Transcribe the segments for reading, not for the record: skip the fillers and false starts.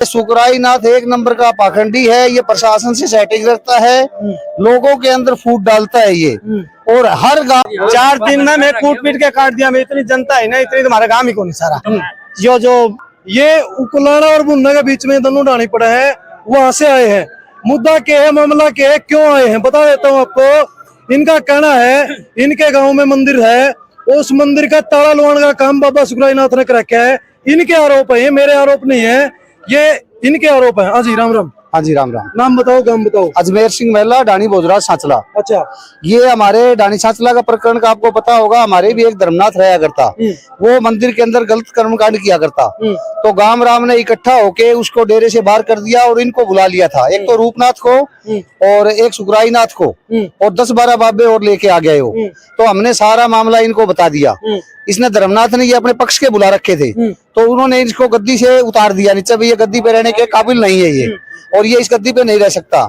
सुकराईनाथ एक नंबर का पाखंडी है। ये प्रशासन से सेटिंग रखता है, लोगों के अंदर फूट डालता है ये। और हर गांव 4 दिन में मैं कूट पीट के काट दिया। मैं इतनी जनता है ना, इतनी तुम्हारा गांव ही कौन सारा जो ये उकुलाना और बुन्ना के बीच में दोनों डाणी पड़े हैं, वहां से आए हैं। मुद्दा क्या है, मामला क्या है, क्यों आए हैं बता देता हूँ आपको। इनका कहना है इनके गांव में मंदिर है, उस मंदिर का ताला लुआने का काम बाबा सुकराईनाथ ने कर रखा है। इनके आरोप है, मेरे आरोप नहीं है, ये इनके आरोप है। हाँ जी, राम राम। हाँ जी, राम राम। नाम बताओ, गांव बताओ। अजमेर सिंह महिला, डाणी भोजराज सांचला। अच्छा, ये हमारे डाणी सांचला का प्रकरण का आपको पता होगा। हमारे भी एक धर्मनाथ रहा करता, वो मंदिर के अंदर गलत कर्मकांड किया करता। तो गांव राम ने इकट्ठा होके उसको डेरे से बाहर कर दिया और इनको बुला लिया था। एक तो रूपनाथ को और एक सुकराईनाथ को और 10-12 बाबे और लेके आ गए वो। तो हमने सारा मामला इनको बता दिया। इसने धर्मनाथ ने ये अपने पक्ष के बुला रखे थे, तो उन्होंने इसको गद्दी से उतार दिया नीचे। भाई ये गद्दी पे रहने के काबिल नहीं है ये, और ये इस गद्दी पे नहीं रह सकता।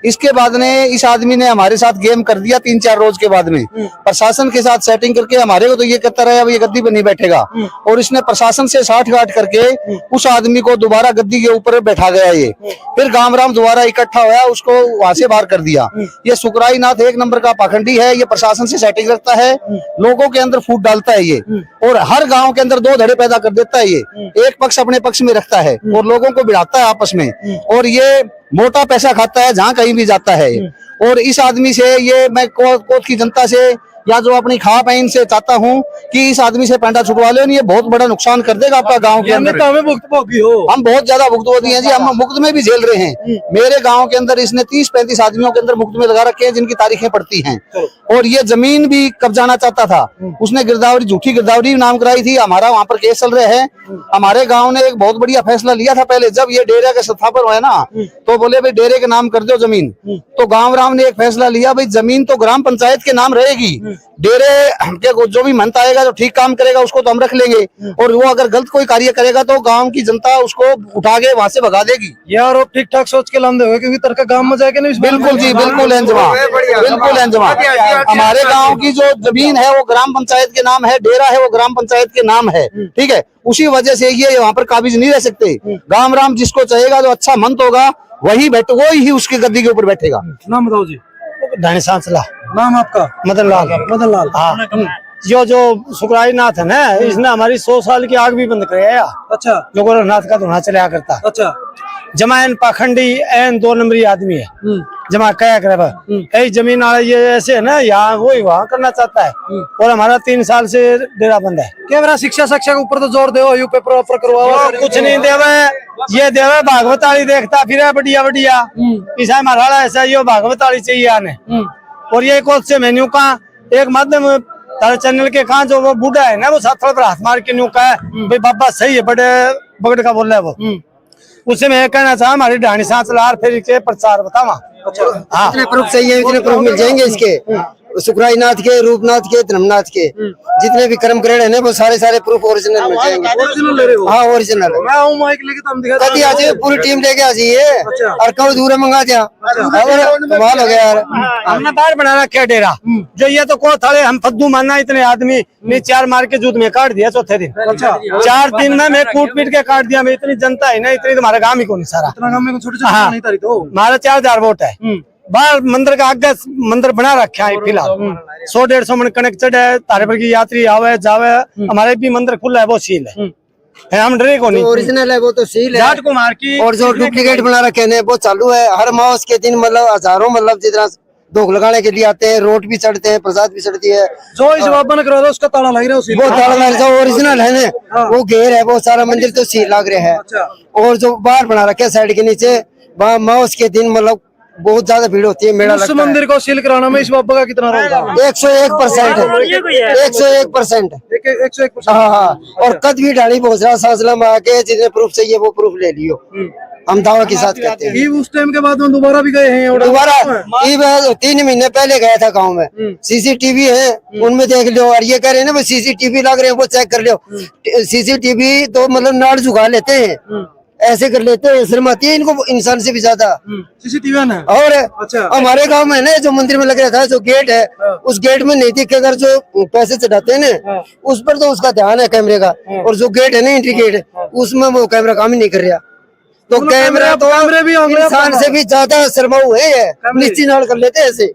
इसके बाद ने इस आदमी ने हमारे साथ गेम कर दिया। 3-4 रोज के बाद में प्रशासन के साथ सेटिंग करके हमारे को तो ये कहता रहा ये गद्दी पे नहीं बैठेगा, और इसने प्रशासन से साठ-गांठ करके उस आदमी को दोबारा गद्दी के ऊपर बैठा गया ये। फिर गांव राम दोबारा इकट्ठा होया, उसको वहां से बाहर कर दिया। ये सुकराईनाथ एक नंबर का पाखंडी है। ये प्रशासन से सेटिंग रखता है, लोगों के अंदर फूट डालता है ये, और हर गांव के अंदर 2 धड़े पैदा कर देता है ये। एक पक्ष अपने पक्ष में रखता है और लोगों को भिड़ाता है आपस में, और ये मोटा पैसा खाता है जहाँ कहीं भी जाता है। और इस आदमी से ये मैं कोट की जनता से या जो अपनी खा पैन से चाहता हूँ कि इस आदमी से पैंटा छुटवा लो। ये बहुत बड़ा नुकसान कर देगा आपका गांव के अंदर। हमें भुगतभोगी हो, हम बहुत ज्यादा भुगतभोगी हैं जी, हम मुफ्त में भी झेल रहे हैं। मेरे गांव के अंदर इसने 30-35 आदमियों के अंदर मुफ्त में लगा रखे हैं, जिनकी तारीखें पड़ती हैं। और ये जमीन भी कब्जाना चाहता था, उसने गिरदावरी, झूठी गिरदावरी नाम कराई थी। हमारा वहाँ पर केस चल रहे हैं। हमारे गाँव ने एक बहुत बढ़िया फैसला लिया था पहले, जब ये डेरे के स्थापन हुए ना, तो बोले भाई डेरे के नाम कर दो जमीन। तो गाँव राम ने एक फैसला लिया, भाई जमीन तो ग्राम पंचायत के नाम रहेगी, डेरे के जो भी मनता आएगा, जो ठीक काम करेगा उसको तो हम रख लेंगे, और वो अगर गलत कोई कार्य करेगा तो गांव की जनता उसको उठा के वहां से भगा देगी। ये आरोप ठीक ठाक सोच के लांदे हुए, क्योंकि तर्क गांव में जाके नहीं। बिल्कुल जी, बिल्कुल एंजमा, बिल्कुल एंजमा। हमारे गांव की जो जमीन है वो ग्राम पंचायत के नाम है, डेरा है वो ग्राम पंचायत के नाम है, ठीक है। उसी वजह से ये वहाँ पर काबिज नहीं रह सकते। गांव राम जिसको चाहेगा, जो अच्छा मंत होगा वही ही उसकी गद्दी के ऊपर बैठेगा। नाम बताओ जी। डाणी सांचला। नाम आपका? मदन लाल। मदन लाल। हाँ, जो सुकराईनाथ है ना, इसने हमारी 100 साल की आग भी बंद कराया। अच्छा, जो गोरखनाथ का धुआं चलाया करता। अच्छा, जमायन पाखंडी एन 2 नंबरी आदमी है। जमा क्या करे कई जमीन वाले ये ऐसे है ना, यहाँ वही वहाँ करना चाहता है। और हमारा 3 साल से डेरा बंद है। क्या मेरा शिक्षा के ऊपर तो जोर दो, यू पेपर करवाओ। कुछ नहीं देवे, ये देवे भागवत वाली देखता फिर बढ़िया बढ़िया। ईसा महाराज ऐसा ये भागवत वाली चाहिए आने। और ये कौन से मेन्यू का एक माध्यम तारे चैनल के कहा जो वो बूढ़ा है ना, वो साथ पर हाथ मार के न्यू का है भाई बाबा सही है, बड़े बगड़ का बोल रहा है वो। उसे मैं कहना चाह हमारी डाणी सांचला फिर के प्रचार बतावा। हाँ, जितने प्रूफ चाहिए उतने प्रूफ मिल जाएंगे इसके। सुकराईनाथ के, रूपनाथ के, धर्मनाथ के जितने भी कर्म ग्रेड है ना, वो सारे प्रूफ ओरिजिनल मिल जाएंगे। ओरिजिनल ले रहे हो? हाँ, ओरिजिनल। मैं आऊँ माइक लेके, तो हम दिखा कभी आ जाइए, पूरी टीम लेके आ जाइए। और कब दूर मंगा दिया, कमाल हो गया यार। हमने बाहर बना रखा डेरा, जो ये तो को थाले हम फद्दू मानना, इतने आदमी ने 4 मार के जूत में काट दिया चौथे दिन। 4 दिन में मैं कूट पीट के काट दिया। मैं इतनी जनता है ना, इतनी तुम्हारा गाँव ही कौन सारा। छोटे नहीं तारी तो हमारा 4000 वोट है। बाहर मंदिर का आगे मंदिर बना रखा है फिलहाल। 100-150 मन कनक चढ़े, तारे पर की यात्री आवे जावे। हमारे भी मंदिर खुला है, वो सील है, हम डरे को नहीं। ओरिजिनल है वो तो सील है। जाट कुमार की और जो डुप्लीकेट बना रखे हैं वो चालू है। हर माह उसके दिन मतलब हजारों, मतलब जितना धोख लगाने के लिए आते हैं, रोट भी चढ़ते हैं, प्रसाद भी चढ़ती है। जो इस बाबा करवा दो उसका ताला लग रहा है, वो ताला लग रहा है, ओरिजिनल है ना, वो घेर है, वो सारा मंदिर तो सील लग रहा है। और जो बाहर बना रखे है साइड के नीचे, वहाँ माह उसके दिन मतलब बहुत ज्यादा भीड़ होती है, मेला लगता है। मंदिर को सील कराना में इस बाबा का कितना रोल था? 101% है, 101%। 101%। हाँ हाँ। और कद भी डाणी भोजरा सांचला में आके जितने प्रूफ चाहिए वो प्रूफ ले लियो, हम दावा के साथ कहते हैं। उस टाइम के बाद में दोबारा भी गए हैं? दोबारा 3 महीने पहले गया था गाँव में। CCTV है, उनमें देख लो। और ये कह रहे हैं ना वो CCTV लग रहे हैं, वो चेक कर लो। CCTV तो मतलब नाड़ झुका लेते हैं, ऐसे कर लेते हैं, शर्म आती है इनको इंसान से भी ज्यादा। CCTV है। और अच्छा, हमारे गांव में ना जो मंदिर में लग रहा था, जो गेट है, उस गेट में नहीं दिखे, अगर जो पैसे चढ़ाते हैं ना, उस पर तो उसका ध्यान है कैमरे का। और जो गेट है ना, एंट्री गेट, उसमें वो कैमरा काम ही नहीं कर रहा। तो कैमरा तो कैमरे भी होंगे इंसान से भी ज्यादा शर्माऊ है ये, निश्चित नाल कर लेते हैं ऐसे।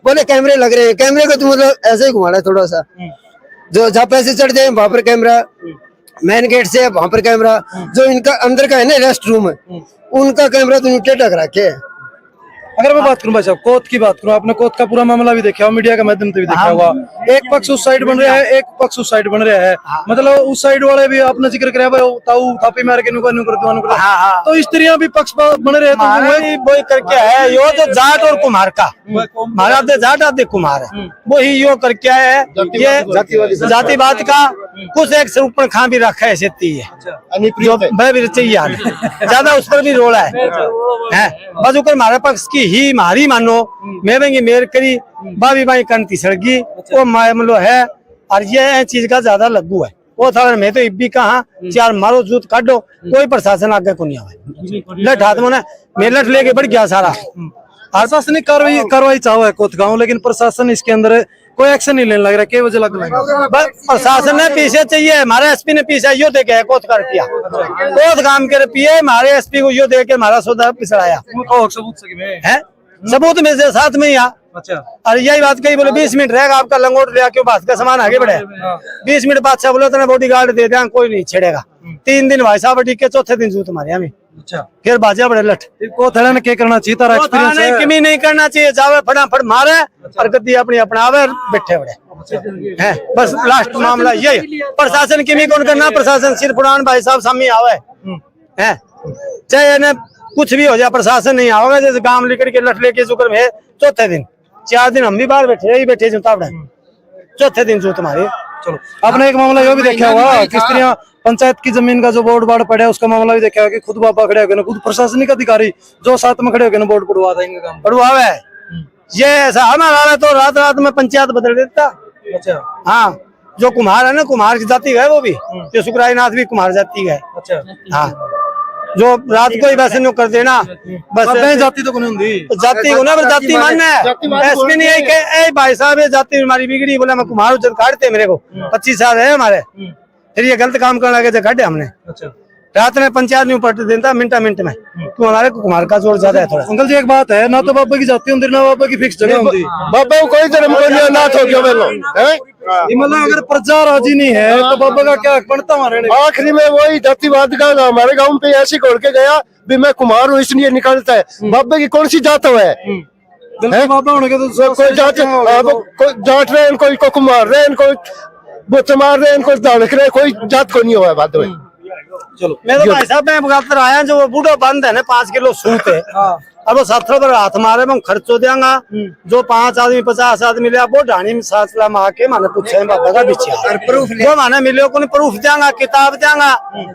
बोले कैमरे लग रहे हैं, कैमरे को तो मतलब ऐसे ही घुमाना है थोड़ा सा, जो जहाँ पैसे चढ़ जाए वहां पर कैमरा, मेन गेट से वहां पर कैमरा, जो इनका अंदर का है ना रेस्ट रूम है, उनका कैमरा तो टेढ़ा करा के है। अगर मैं बात करूं भाई साहब कोर्ट की बात करूं, आपने कोर्ट का पूरा मामला भी देखा, मीडिया के माध्यम से भी देखा होगा, एक पक्ष उस साइड बन रहा है, एक पक्ष उस साइड बन रहा है, मतलब उस साइड वाले भी आपने जिक्र कराया भाई ताऊ थापी मार के तो स्त्रियां भी पक्ष बन रहे हैं, तो वही करके है यो जो जाट और कुम्हार का, हमारा आधे जाट आधे कुम्हार है, वही यो करके है ये जातिवाद का कुछ एक स्वरूप खां भी रखा है सेती है जो भी चाहिए ज्यादा उस पर भी रोला है बस उकर हमारे पक्ष की ही मारी मानो मैं मेर करी बाबी बाई कंती सड़गी वो मामलो है और ये चीज का ज्यादा लगू है वो था मैं तो इब्बी कहा चार मारो जूत काटो कोई प्रशासन आगे को नहीं आवे लठ हाथ में मैं लठ लेके बढ़ गया सारा प्रशासनिक कार्रवाई चाहो है कोत गाँव, लेकिन प्रशासन इसके अंदर कोई एक्शन नहीं लेने लग रहा, क्या वजह लग रहा है? प्रशासन ने पीछे चाहिए, हमारे एसपी ने पीछे यो दे के कोत कर किया, कोत काम के पिए हमारे एसपी को यो दे के हमारा सौदा पिछड़ाया है, सबूत में से साथ में ही आ। अच्छा, और यही बात कही बोले 20 मिनट रहेगा आपका लंगोट लिया क्यों बात का सामान आगे बढ़े, 20 मिनट बाद बोले तो बॉडी गार्ड दे दें कोई नहीं छेड़ेगा, 3 दिन भाई साहब ठीक है, चौथे दिन जूत मारे हमें, अच्छा फिर बाजा बड़े लठ को थड़ा ने क्या करना चाहिए, तारा एक्सपीरियंस है किमी नहीं करना चाहिए, जावे फटाफट मारे और गद्दी अपनी अपनावे बैठे बड़े हैं, बस लास्ट मामला यही। प्रशासन किमी कौन करना, प्रशासन सिर्फ उड़ान भाई साहब सामने आवे हैं, चाहे इन्हें कुछ भी हो जाए प्रशासन नहीं आओगे, जैसे गांव लेकर के लठ लेके जुकर में चौथे दिन 4 दिन हम भी बाहर बैठे जूता बड़े, चौथे दिन जूत मारे। चलो आपने एक मामला ये भी देखा होगा किस तरह पंचायत की जमीन का जो बोर्ड बाड़ पड़ा है उसका मामला भी देखा होगा कि खुद बाबा खड़े हो गए, खुद प्रशासनिक अधिकारी जो साथ में खड़े हो गए बोर्ड पड़वा देंगे काम पड़वावे ये ऐसा हमारा तो रात रात में पंचायत बदल देता। अच्छा हाँ जो कुम्हार है ना, कुम्हार की जाति है वो भी, जो सुखरायनाथ भी कुम्हार जाति है। अच्छा हाँ जो रात को ही वैसे नो कर देना बस जाति तो नहीं जाति को ना जाति मानना है, ऐसे नहीं है कि ए भाई साहब ये जाति हमारी बिगड़ी, बोला मैं कुम्हार जब काटते मेरे को 25 साल है हमारे, फिर ये गलत काम करने लगे थे काटे हमने। अच्छा रात में पंचायत नहीं पलट देता मिनटा मिनट में, तो हमारे कुम्हार का जोर ज्यादा है थोड़ा। अंकल जी एक बात है ना, तो बाबा की जाति होती ना बाबा की फिक्स जगह होती, बाबा को कोई धर्म को नहीं अनाथ हो गया वेलो है, मतलब अगर प्रजा राजी नहीं है तो बाबा का क्या बनता हमारे। आखिरी में वही जातिवाद का हमारे गांव पे ऐसे खोल के गया भी मैं कुम्हार हूँ इसलिए निकालता है, बाबा की कौन सी जात है, बाबा होने के तो कोई जात कोई जाट रहे हैं, कोई कुम्हार रहे हैं, कोई बुत मार रहे हैं, कोई दाड़क रहे, कोई जात को नहीं हुआ है बाद में। चलो मेरे भाई साहब मैं बगातर आया जो वो बूढ़ा बंद है ना 5 किलो सूत है, अब वो 7 पर हाथ मारे मैं खर्चो देंगा, जो 5 आदमी 50 आदमी लिया वो ढाणी में सासला माँ के माने पूछे बाबा का बिछिया वो माने मिले को प्रूफ देंगा, किताब देंगा,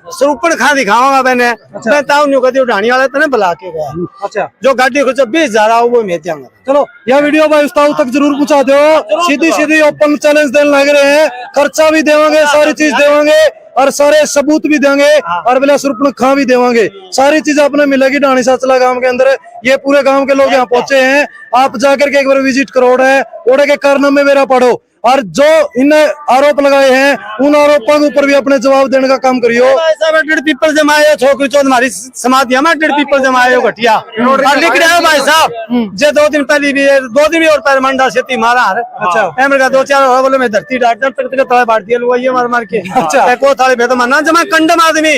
स्वरूपण खा दिखाऊंगा मैंने मैं ताऊ कदी ढाणी वाले तो बुला के गया। अच्छा जो गाड़ी खर्चो 20,000 वो मैं देंगा। चलो यह वीडियो भाई उस्ताद तक जरूर पहुंचा दो, सीधी सीधी ओपन चैलेंज देने लग रहे हैं, खर्चा भी देवांगे, सारी चीज देवांगे और सारे सबूत भी देंगे और बिला सुरपण खा भी देवांगे, सारी चीज आपने मिलेगी ढाणी साचला गांव के अंदर। ये पूरे गांव के लोग यहाँ पहुंचे हैं, आप जाकर के एक बार विजिट करो है ओडे के कारनामे मेरा पढ़ो और जो इन आरोप लगाए हैं उन आरोपों के ऊपर भी अपने जवाब देने का काम करियो। डेढ़ पीपल जमाए छोकरी चौथ हमारी समाधि हमारे 1.5 पीपल जमाए हो घटिया और लिख रहे हो भाई साहब जे 2 दिन पहले भी 2 दिन भी और पैर मंडा से मारा। अच्छा का 2-4 बोले मैं धरती डाट तले बांट दिया लोग ये मार मार के। अच्छा को थाले भेद मानना जमा कंडम आदमी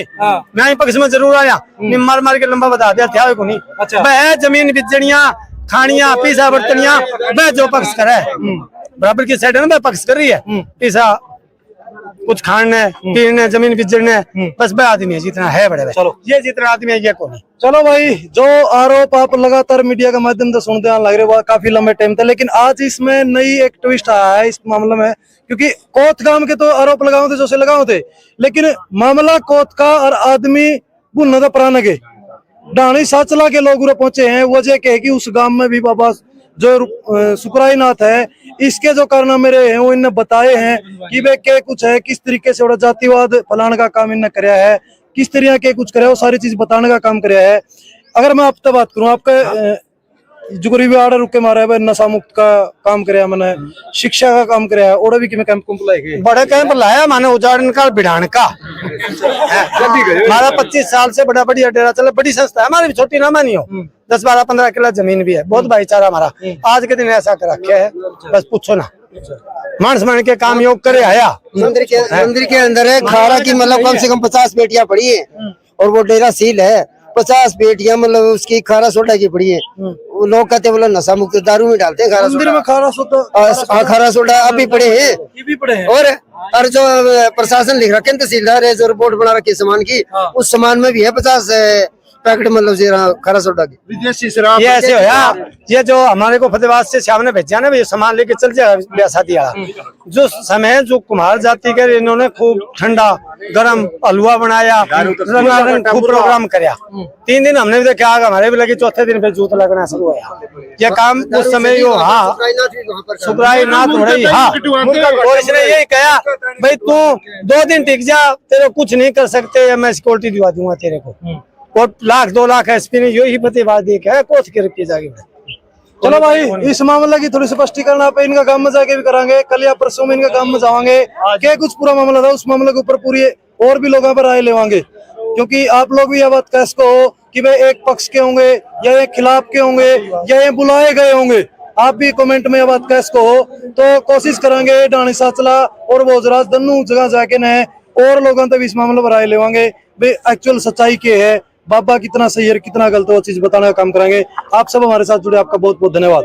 मैं पक्ष में जरूर आया मार मार के लंबा बता दिया था को नहीं। अच्छा जमीन बिजड़िया खानिया पीसा बर्तनिया वह जो पक्ष करे बराबर की साइड है ना पक्ष कर रही है, पीसा कुछ खाने पीने जमीन बिजड़ने बस वह आदमी है जितना है बड़े। चलो ये जितना आदमी है ये कौन है। चलो भाई जो आरोप आप लगातार मीडिया के माध्यम से सुनते लग रहे हो काफी लंबे टाइम तक, लेकिन आज इसमें नई एक ट्विस्ट आया है इस मामले में, क्योंकि कोत गांव के तो आरोप लगाओ थे जो से लगाओ थे, लेकिन मामला कोत का और आदमी भुन्ना था पुराने के ढाणी साचला के लोग पहुंचे हैं। वजह क्या है कि उस गांव में भी बाबा जो सुखरायनाथ है इसके जो कारनामे रहे हैं वो इन्हें बताए हैं कि वे क्या कुछ है, किस तरीके से जातिवाद फलाने का काम इन्हें कराया है, किस तरह के कुछ कराया, वो सारी चीज बताने का काम कराया है। अगर मैं आपसे बात करूं आपके जो गरीबी आड़े रुक के मारा है भाई, नशा मुक्त का काम कराया मैंने, शिक्षा का काम कराया, और भी कि मैं कैंप कुंप लाए बड़े कैंप लाया मैंने उजाड़न का बिढ़ान का। हमारा 25 साल से बड़ा बढ़िया डेरा चला, बड़ी संस्था है हमारी भी, छोटी ना मानी हो। 10-12-15 किला जमीन भी है, बहुत भाईचारा हमारा। आज के दिन ऐसा कर रखे है, बस पूछो ना, मानस मान के काम योग करे आया। मंदिर के अंदर है खारा की मतलब कम से कम 50 पेटियां पड़ी है, और वो डेरा सील है। 50 पेटियां मतलब उसकी खारा सोडा की पड़ी है। वो लोग कहते बोला नशा मुक्त, दारू में डालते हैं खारा मंदिर में खारा सोडा। खारा सोडा अभी पड़े हैं, ये भी पड़े हैं। और जो प्रशासन लिख रखे हैं तहसीलदार है, जो रिपोर्ट बना रखी है सामान की, उस सामान में भी है 50 पैकेट मतलब खारा सोडा की विदेशी शराब। ये ऐसे होया, ये जो हमारे को फतेहाबाद से श्याम ने भेजा ना, ये सामान लेके चल जाएगा ब्याह शादी वाला। जो समय जो कुम्हार जाति के इन्होंने खूब ठंडा गरम हलवा बनाया, खूब प्रोग्राम कराया। 3 दिन हमने भी देखा, आग हमारे भी लगी, चौथे दिन पे जूत लगना शुरू हुआ। ये काम उस समय यो हाँ सुखराई नाथ हो रही। हाँ, और इसने यही कहा भाई तू 2 दिन टिक जा, तेरे कुछ नहीं कर सकते, मैं सिक्योरिटी दिवा दूंगा तेरे को। और 1-2 लाख एसपी ने यही फतेहाबाद देखा है, कोच के रखी जाएगी। चलो भाई, इस मामला की थोड़ी स्पष्टीकरण आप इनका काम में जाके भी करांगे, कल या परसों में इनका काम में जावांगे। क्या कुछ पूरा मामला था, उस मामले के ऊपर पूरी और भी लोगों पर राय लेवांगे, क्योंकि आप लोग भी यह बात कह सको कि भाई एक पक्ष के होंगे या एक खिलाफ के होंगे या ये बुलाए गए होंगे। आप भी कमेंट में यह बात कह सको, तो कोशिश करेंगे डाणी साचला और भोजराज दोनों जगह जाके न और लोगों तक इस मामले पर राय लेवांगे, भाई एक्चुअल सच्चाई क्या है, बाबा कितना सही है कितना गलत है, वो चीज बताने का काम करेंगे। आप सब हमारे साथ जुड़े, आपका बहुत बहुत धन्यवाद।